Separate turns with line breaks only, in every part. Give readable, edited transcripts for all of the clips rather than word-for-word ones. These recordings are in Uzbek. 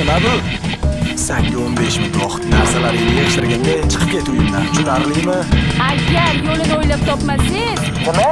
Nima bu? Senga 15 minut vaqt narsalaringni yig'ishtirganda chiqib ket uyimdan. Tushunarlimi?
Agar yo'lini o'ylab topmasangiz,
Nima?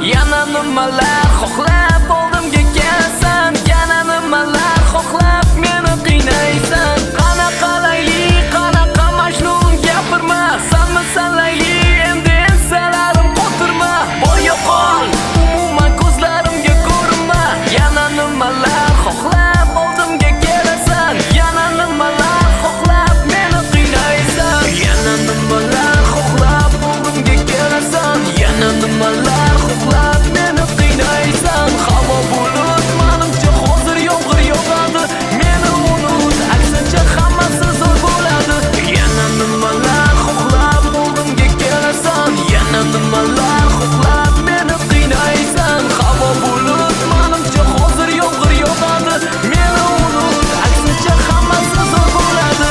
Yana nimalar xohlab oldimga kelsan, yana nimalar xohlab meni qiynaysan. Qanaqa layli, qanaqa majnun gapirma, sanmisan layli, endi ensalarim qotirma. Boya qol, umuman ko'zlarimga ko'rinma. Yana nimalar xohlab oldimga kelasan, yana nimalar xohlab meni qiynaysan. Yana nimalar xohlab oldimga kelasan, yana nimalar xohlab meni qiynaysan. Havo bulut, menimcha hozir yomg'ir yog'adi. Meni unut, aksincha hammasi zo'r bo'ladi. Yana nimalar xohlab oldimga kelasan, yana nimalar xohlab meni qiynaysan. Havo bulut, menimcha hozir yomg'ir yog'adi. Meni unut, aksincha hammasi zo'r bo'ladi.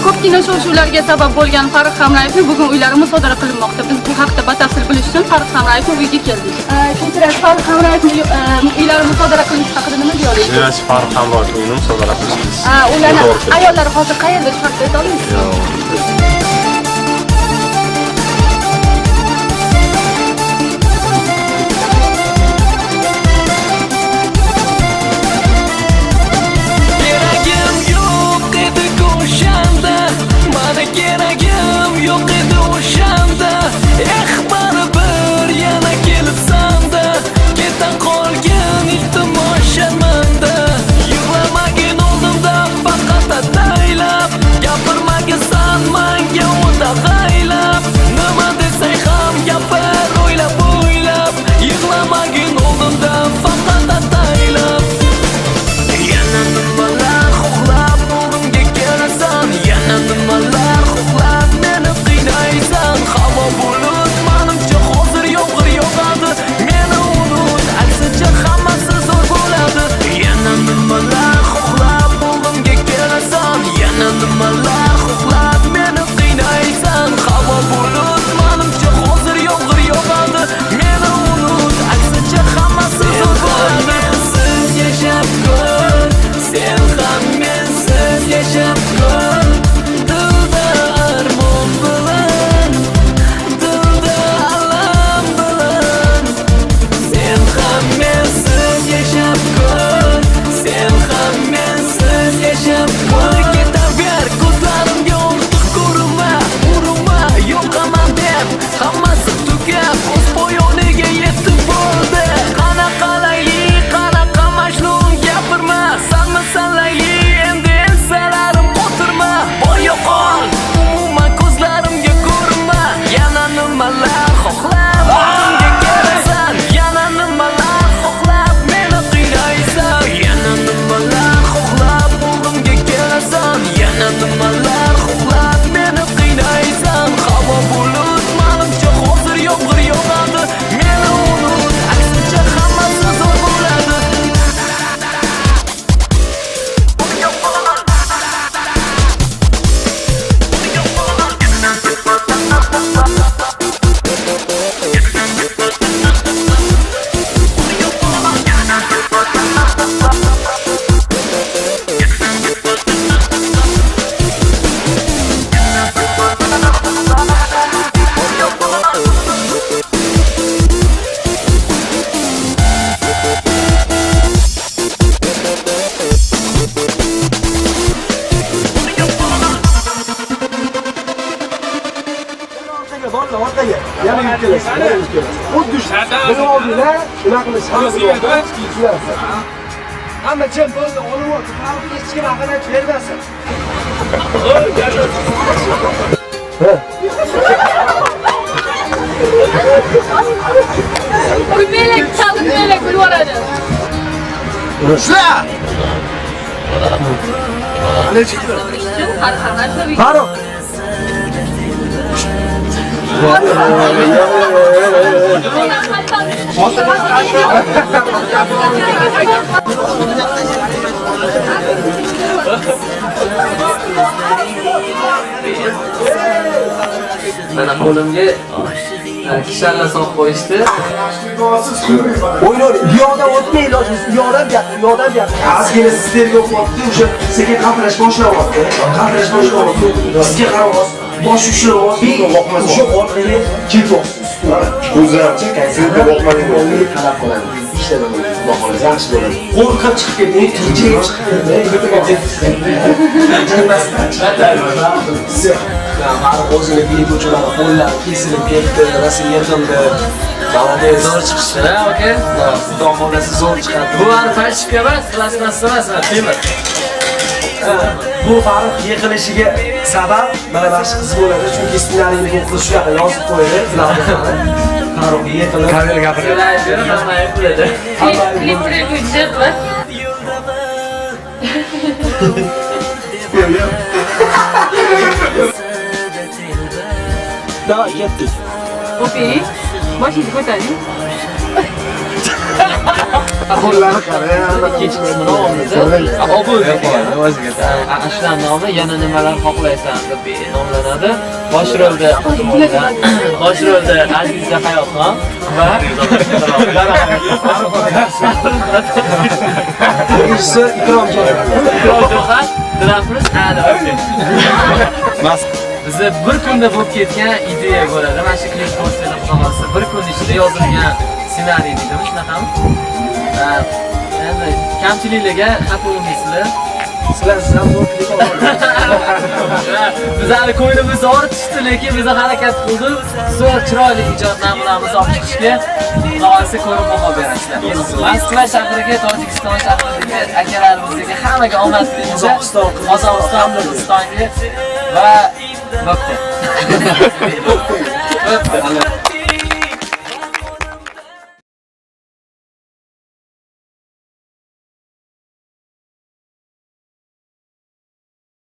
ko'pgina shov-shuvlarga sabab bo'lgan Farruh Hamrayevning bugun uylari musodara qilinmoqda. Biz bu haqda batafsil bilish uchun Farruh Hamrayevning uyiga keldik. Kechirasiz, Farruh Hamrayevning uylari musodara qilinishi haqida nima deya olasiz?
Demak, Farruh Hamrayevning uyini musodara qilishimiz.
Ularni ayollari hozir qayerda shu haqida ayta olasizmi?
Keragim yo'q edi o'shanda, mana keragim yo'q edi o'shanda. Baribir yana kelibsan-da, ketdan qolgan iltimos sharmanda. Yig'lamagin oldimda faqat ataylab, gapirmagin san menga o'tag'aylab. Nima desang ham gapir o'ylab, yig'lamagin oldimda faqat ataylab. Yana nimalar xohlab oldimga kelasan, yana nimalar xohlab meni qiynaysan. Havo bulut, menimcha
yana yurib kelasiz. Xuddi shu. Bilib oldinglar, nima qilish kerak? Hamma jim bo'ldi, olib ol. Hech kim ahamiyat bermasin.
Kulmaylik, chalg'itmaylik, kulib yuboradi.
Shular. Farruh.
Mana qo'limga kishanla solib qo'yishdi.
O'ynaydi. Yo'qdan o'tmay ilojsiz. Yo'qdan gap. Ozgina stereo qilibdi, o'sha sekin qaflash boshlayapti. Sizga qarab, bosh ushlayapti. O'sha orqali ketyapsiz. O'zimcha kayfiyatga boqmading. Qarab qoladi. Ishladim. Boqamiz, yaxshi bo'ladi. Qo'rqib chiqib ketding, tirjayib chiqib ketding. Mani o'zini biluvchilari qo'llari kesilib ketdi, rasm yig'ildi. Молодец,
Zo'r chiqishdi, aka.
Xudo xolasi zo'r chiqadi.
Bu ani falshifka emas, plasmas emas, temir.
Bu Farruh yiqilishiga sabab mana mana shu qiz bo'ladi, chunki ssenariyni bu shu yoqqa yozib qo'ydi. Farruh yiqilib kamera gapiradi.
Klip rejissyor va
Давай, ketdik.
O'ping. Boshingizni ko'taring.
Qo'llari qara,
Kechikishni nomida obul degan o'ziga. Ashlan nomi yana nimalar xohlaysan deb nomlanadi. Bosh rolda Aziza Hayotxon va
rejissor
Ikromjon Drafrus Mas. Bizda bir kunda bo'lib ketgan ideya bo'ladi. Mana shu klip posterni qilmoqchi. Bir kun ichida yozilgan ssenariy deydimi, shunaqami? Endi kamchiliklarga xafa bo'lmaysizlar.
sizlar zo'rlik olasiz.
Bizlarni ko'nglimizni ortishdi, lekin biz harakat qildik. Zo'r chiroyli ijod namunamizni olib chiqishga qolsa ko'rib baho berasizlar. Moskva shahriga, Tojikiston shahriga, akalarimizga hammaga omad tilaymiz. Qozog'iston, Qirg'izistonga va bo'pti.